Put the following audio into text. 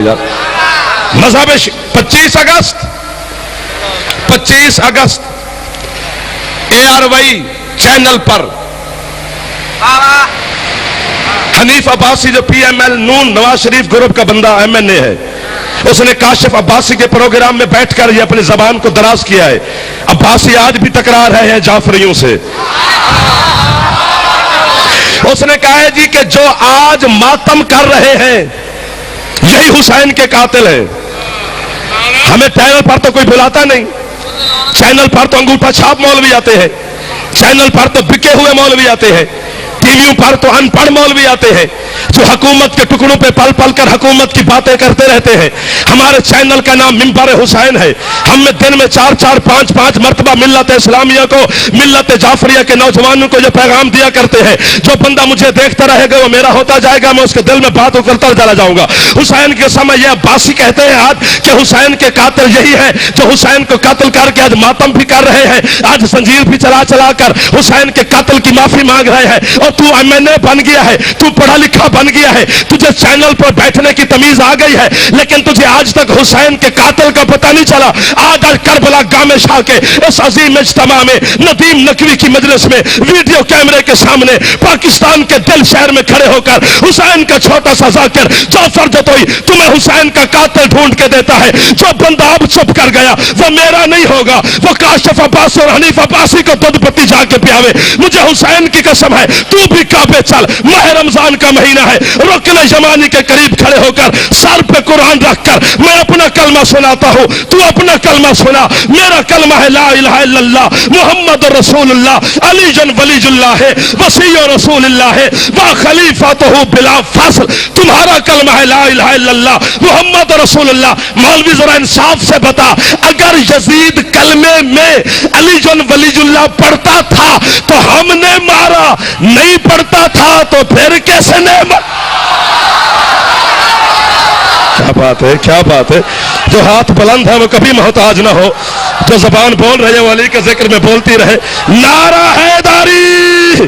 مذہب 25 اگست ARY channel پر حنیف عباسی جو PML نون Nawaz Sharif group کا بندہ MNA ہے، اس نے کاشف عباسی کے پروگرام میں بیٹھ کر یہ اپنی زبان کو دراز کیا ہے۔ عباسی آج بھی ٹکرا رہے ہیں جعفریوں سے۔ اس نے کہا ہے جی کہ جو آج ماتم کر رہے ہیں یہی حسین کے قاتل ہیں۔ ہمیں چینل پر تو کوئی بلاتا نہیں، چینل پر تو انگوٹھا چھاپ مولوی آتے ہیں، چینل پر تو بکے ہوئے مولوی آتے ہیں، ٹی ویوں پر تو ان پڑھ مولوی آتے ہیں جو حکومت کے ٹکڑوں پہ پل پل کر حکومت کی باتیں کرتے رہتے ہیں۔ ہمارے چینل کا نام منبر حسین ہے۔ ہم میں دن میں 4-4 5-5 مرتبہ ملت اسلامیہ کو، ملت جعفریہ کے نوجوانوں کو یہ پیغام دیا کرتے ہیں، جو بندہ مجھے دیکھتا رہے گا وہ میرا ہوتا جائے گا، میں اس کے دل میں بات کرتا چلا جاؤں گا۔ حسین کے سمے یہ عباسی کہتے ہیں آج کہ حسین کے قاتل یہی ہے جو حسین کو قتل کر کے آج ماتم بھی کر رہے ہیں، آج زنجیر بھی چلا چلا کر حسین کے قتل کی معافی مانگ رہے ہیں۔ اور تو MNA بن گیا ہے، تو پڑھا لکھا بن گیا ہے، تجھے چینل پر بیٹھنے کی تمیز آ گئی ہے، لیکن تجھے آج تک حسین کے قاتل کا پتہ نہیں چلا۔ آج کربلا گام شاہ کے اس عظیم اجتماع میں ندیم نقوی کی مجلس میں ویڈیو کیمرے کے سامنے پاکستان کے دل شہر میں کھڑے ہو کر حسین کا چھوٹا سا ذاکر جعفر جتوئی تمہیں حسین کا قاتل ڈھونڈ کے دیتا ہے۔ جو بندہ اب چپ کر گیا وہ میرا نہیں ہوگا، وہ کاشف عباسی اور حنیف عباسی کو دودھ پتی جا کے پیاوے۔ مجھے حسین کی قسم ہے تو بھی کعبے چل، ماہ رمضان کا مہینہ ہے، رکن یمانی کے قریب کھڑے ہو کر سر پہ قرآن رکھ کر میں اپنا کلمہ سناتا ہوں، تو اپنا کلمہ سنا۔ میرا کلمہ ہے لا الہ الا اللہ محمد رسول اللہ علی جن ولی اللہ ہے وصی رسول اللہ ہے و خلیفۃہ بلا فصل۔ تمہارا کلمہ ہے لا الہ الا اللہ محمد رسول اللہ۔ مولوی ذرا انصاف سے بتا، اگر یزید کلمے میں علی جن ولی اللہ پڑھتا تھا تو ہم نے مارا، نہیں پڑھتا تھا تو پھر کیسے نے کیا بات ہے، کیا بات ہے۔ جو ہاتھ بلند ہے وہ کبھی محتاج نہ ہو، جو زبان بول رہے ہیں وہ علی کے ذکر میں بولتی رہے۔ نعرہ حیدری۔